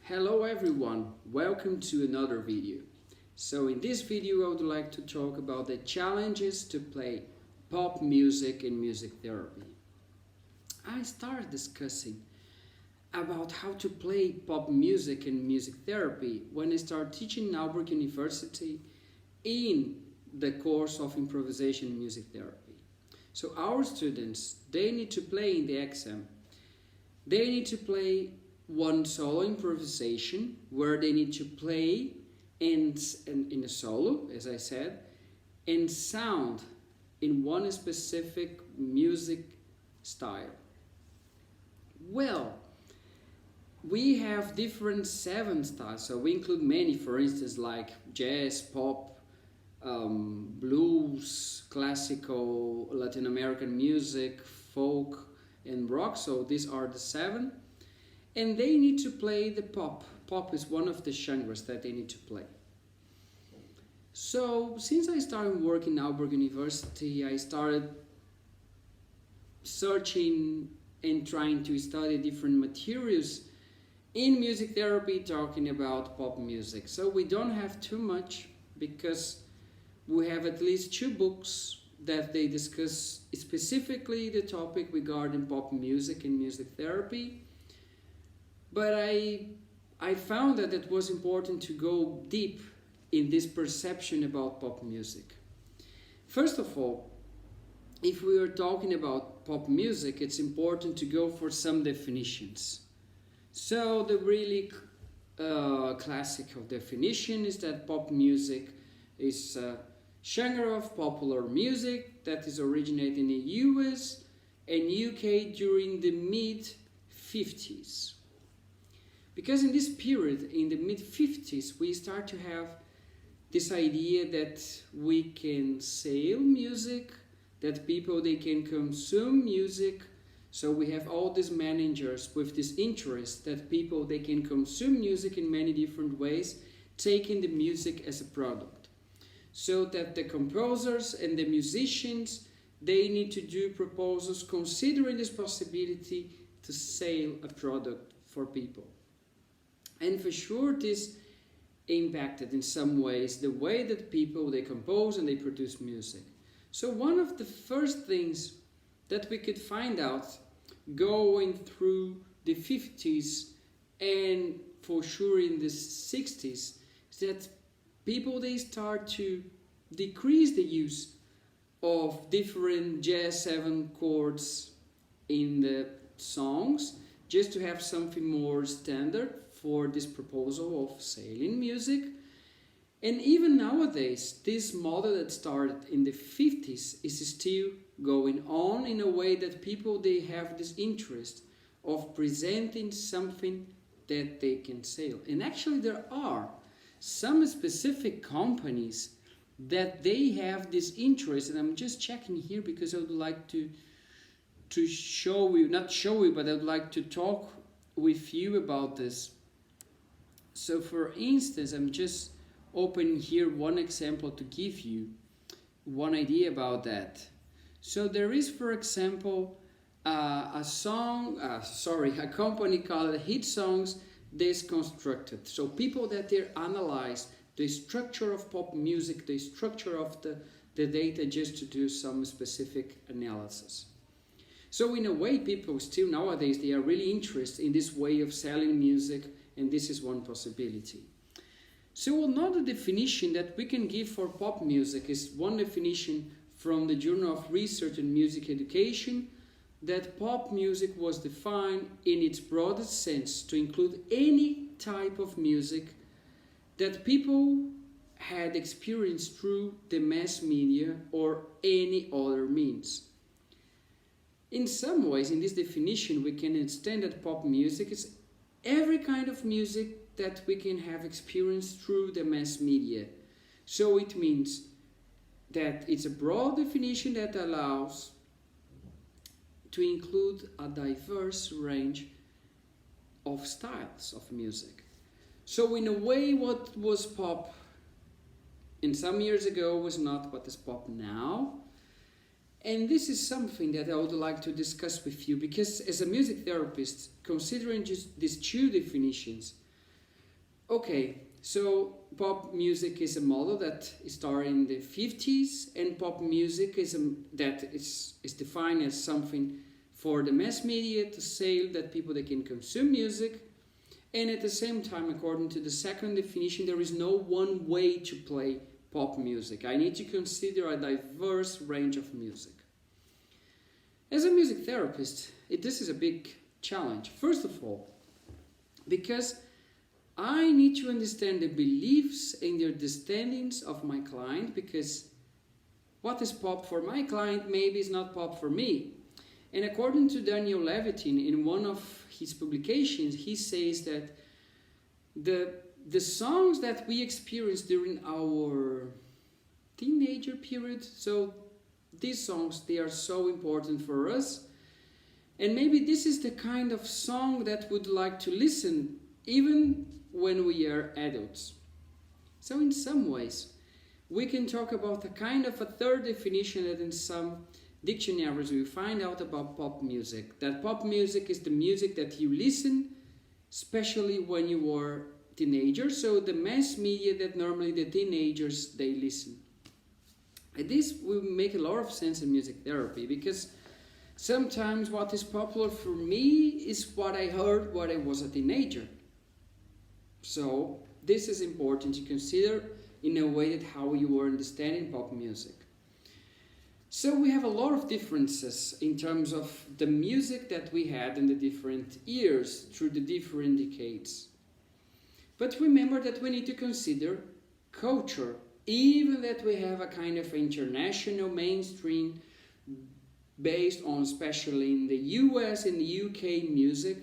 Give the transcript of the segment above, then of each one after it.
Hello everyone, welcome to another video. So in this video I would like to talk about the challenges to play pop music in music therapy. I started discussing about how to play pop music in music therapy when I started teaching in Aalborg University in the course of improvisation in music therapy. So our students, they need to play in the exam. They need to play one solo improvisation where they need to play in a solo, as I said, and sound in one specific music style. Well, we have different 7 styles, so we include many, for instance, like jazz, pop, blues, classical, Latin American music, folk, and rock. So these are the 7. And they need to play the pop. Pop is one of the genres that they need to play. So since I started working in Aalborg University, I started searching and trying to study different materials in music therapy talking about pop music. So we don't have too much because we have at least 2 books that they discuss specifically the topic regarding pop music and music therapy. But I found that it was important to go deep in this perception about pop music. First of all, if we are talking about pop music, it's important to go for some definitions. So the really classical definition is that pop music is a genre of popular music that is originated in the US and UK during the mid-50s. Because in this period, in the mid-50s, we start to have this idea that we can sell music, that people, they can consume music. So we have all these managers with this interest that people, they can consume music in many different ways, taking the music as a product. So that the composers and the musicians, they need to do proposals considering this possibility to sell a product for people. And for sure this impacted in some ways the way that people, they compose and they produce music. So one of the first things that we could find out going through the 50s and for sure in the 60s is that people, they start to decrease the use of different jazz 7 chords in the songs just to have something more standard for this proposal of selling music. And even nowadays, this model that started in the 50s is still going on in a way that people, they have this interest of presenting something that they can sell. And actually there are some specific companies that they have this interest, and I'm just checking here because I would like to show you, not show you, but I would like to talk with you about this. So for instance, I'm just opening here one example to give you one idea about that. So there is, for example, a company called Hit Songs Deconstructed. So people that they analyze the structure of pop music, the structure of the data just to do some specific analysis. So in a way, people still nowadays, they are really interested in this way of selling music, and this is one possibility. So another definition that we can give for pop music is one definition from the Journal of Research and Music Education, that pop music was defined in its broadest sense to include any type of music that people had experienced through the mass media or any other means. In some ways, in this definition, we can understand that pop music is every kind of music that we can have experienced through the mass media. So it means that it's a broad definition that allows to include a diverse range of styles of music. So in a way, what was pop in some years ago was not what is pop now. And this is something that I would like to discuss with you, because as a music therapist, considering just these 2 definitions, Okay, so pop music is a model that started in the 50s, and pop music is defined as something for the mass media to sell, that people they can consume music. And at the same time, according to the second definition, there is no one way to play pop music. I need to consider a diverse range of music. As a music therapist, this is a big challenge. First of all, because I need to understand the beliefs and the understandings of my client, because what is pop for my client maybe is not pop for me. And according to Daniel Levitin, in one of his publications, he says that the songs that we experience during our teenager period, so these songs, they are so important for us. And maybe this is the kind of song that would like to listen even when we are adults. So in some ways, we can talk about a kind of a third definition that in some dictionaries we find out about pop music. That pop music is the music that you listen, especially when you were teenagers. So the mass media that normally the teenagers, they listen. And this will make a lot of sense in music therapy, because sometimes what is popular for me is what I heard when I was a teenager. So this is important to consider in a way that how you are understanding pop music. So we have a lot of differences in terms of the music that we had in the different years through the different decades. But remember that we need to consider culture, even that we have a kind of international mainstream based on, especially in the US and the UK music,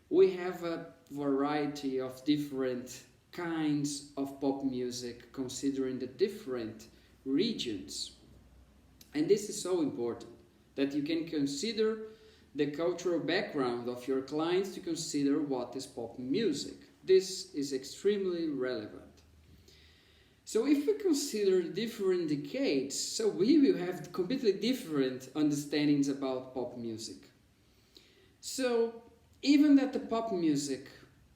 we have a variety of different kinds of pop music considering the different regions. And this is so important, that you can consider the cultural background of your clients to consider what is pop music. This is extremely relevant. So if we consider different decades, so we will have completely different understandings about pop music. So even that the pop music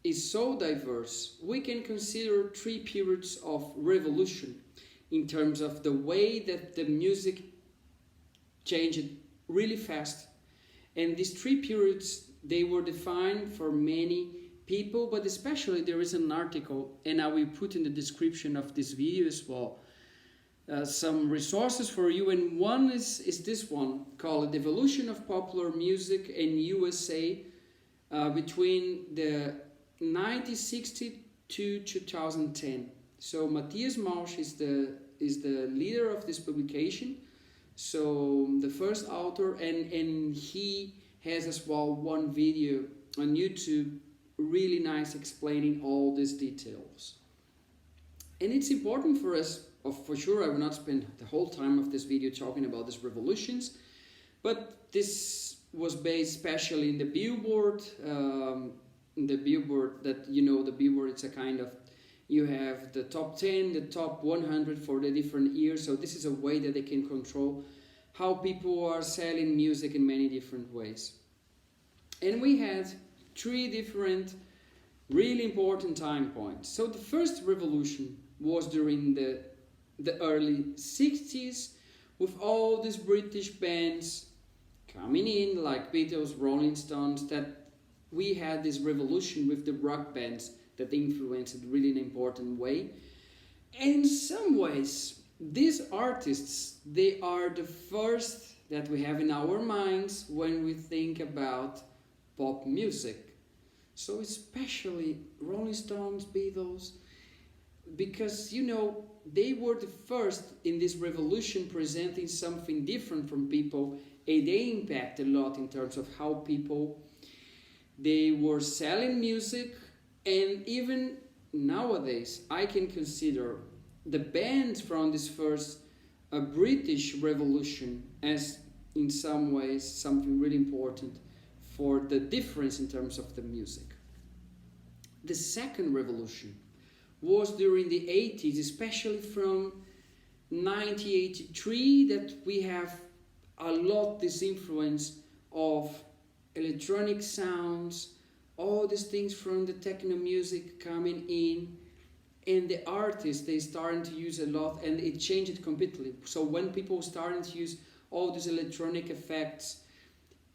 is so diverse, we can consider 3 periods of revolution in terms of the way that the music changed really fast. And these 3 periods, they were defined for many people, but especially there is an article, and I will put in the description of this video as well, some resources for you, and one is this one called The Evolution of Popular Music in USA between the 1960 to 2010. So Matthias Mausch is the leader of this publication, so the first author, and he has as well one video on YouTube, really nice, explaining all these details. And it's important for us, for sure I will not spend the whole time of this video talking about these revolutions, but this was based especially in the Billboard, that, you know, the Billboard, it's a kind of, you have the top 10, the top 100 for the different years, so this is a way that they can control how people are selling music in many different ways. And we had 3 different really important time points. So the first revolution was during the early 60s, with all these British bands coming in, like Beatles, Rolling Stones, that we had this revolution with the rock bands that influenced really in an important way. And in some ways, these artists, they are the first that we have in our minds when we think about pop music. So especially Rolling Stones, Beatles, because, you know, they were the first in this revolution presenting something different from people, and they impact a lot in terms of how people, they were selling music. And even nowadays, I can consider the bands from this first British revolution as, in some ways, something really important for the difference in terms of the music. The second revolution was during the 80s, especially from 1983, that we have a lot this influence of electronic sounds, all these things from the techno music coming in, and the artists, they started to use a lot, and it changed it completely. So when people started to use all these electronic effects,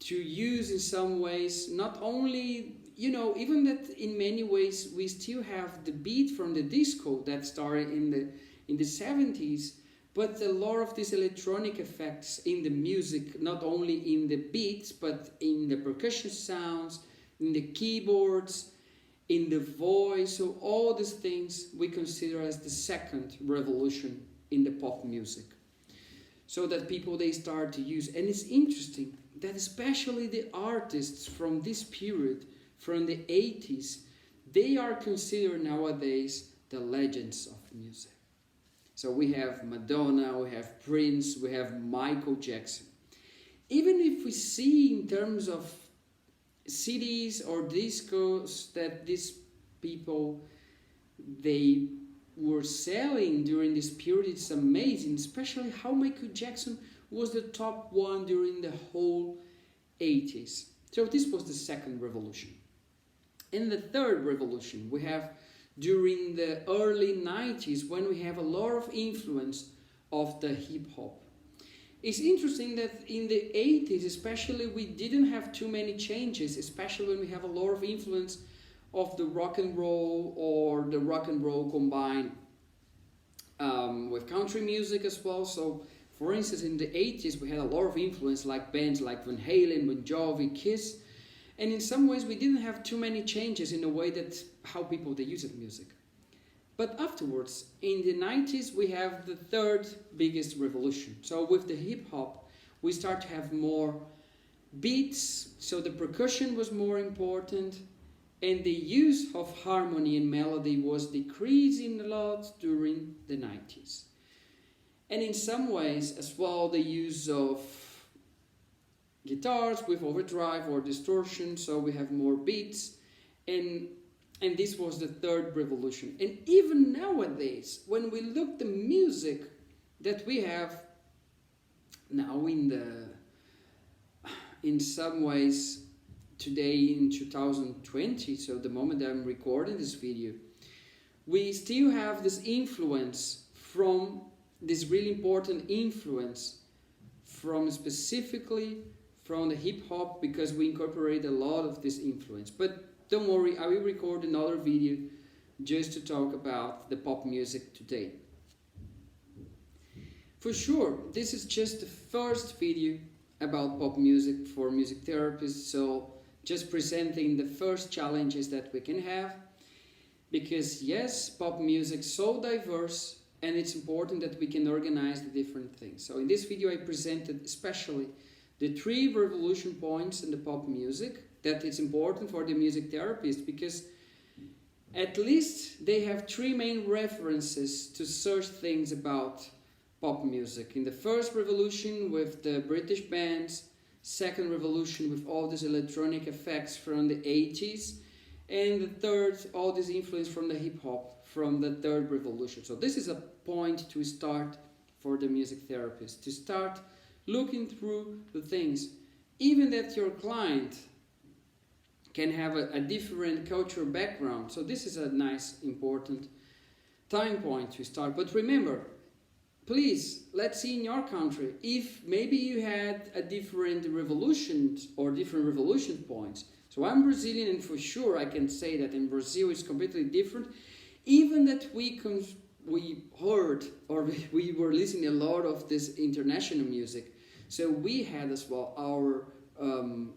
to use in some ways, not only, even that in many ways we still have the beat from the disco that started in the 70s, but a lot of these electronic effects in the music, not only in the beats, but in the percussion sounds, in the keyboards, in the voice. So all these things we consider as the second revolution in the pop music. So that people, they start to use. And it's interesting that especially the artists from this period, from the 80s, they are considered nowadays the legends of music. So we have Madonna, we have Prince, we have Michael Jackson. Even if we see in terms of CDs or discos that these people, they were selling during this period, it's amazing, especially how Michael Jackson was the top one during the whole 80s. So this was the second revolution. And the third revolution we have during the early 90s, when we have a lot of influence of the hip-hop. It's interesting that in the 80s especially, we didn't have too many changes, especially when we have a lot of influence of the rock and roll, or the rock and roll combined with country music as well. So for instance, in the 80s we had a lot of influence, like bands like Van Halen, Bon Jovi, Kiss, and in some ways we didn't have too many changes in the way that how people they use music. But afterwards, in the 90s, we have the third biggest revolution. So with the hip-hop, we start to have more beats, so the percussion was more important, and the use of harmony and melody was decreasing a lot during the 90s. And in some ways, as well, the use of guitars with overdrive or distortion, so we have more beats, and this was the third revolution. And even nowadays, when we look the music that we have now in some ways today in 2020, so the moment I'm recording this video, we still have this influence from this really important influence from specifically from the hip-hop, because we incorporate a lot of this influence. But don't worry, I will record another video just to talk about the pop music today. For sure, this is just the first video about pop music for music therapists, so just presenting the first challenges that we can have, because yes, pop music is so diverse, and it's important that we can organize the different things. So in this video I presented especially the 3 revolution points in the pop music, that it's important for the music therapist, because at least they have 3 main references to search things about pop music. In the first revolution with the British bands, second revolution with all these electronic effects from the 80s, and the third, all this influence from the hip-hop from the third revolution. So this is a point to start for the music therapist, to start looking through the things. Even that your client can have a different cultural background. So this is a nice, important time point to start. But remember, please, let's see in your country, if maybe you had a different revolutions or different revolution points. So I'm Brazilian, and for sure I can say that in Brazil it's completely different. Even that we heard, or we were listening a lot of this international music. So we had as well our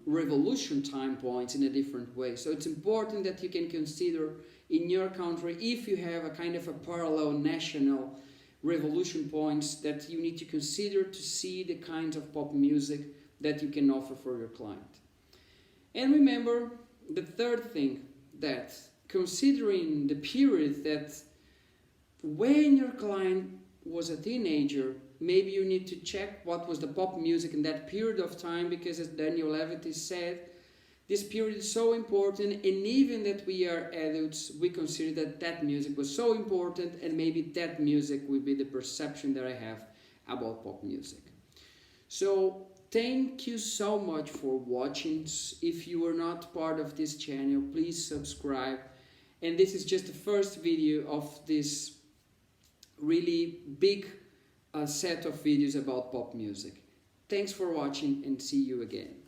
revolution time points in a different way. So it's important that you can consider in your country, if you have a kind of a parallel national revolution points, that you need to consider to see the kinds of pop music that you can offer for your client. And remember the third thing, that considering the period that when your client was a teenager, maybe you need to check what was the pop music in that period of time, because as Daniel Levity said, this period is so important, and even that we are adults, we consider that that music was so important, and maybe that music will be the perception that I have about pop music. So thank you so much for watching. If you are not part of this channel, please subscribe. And this is just the first video of this really big set of videos about pop music. Thanks for watching and see you again.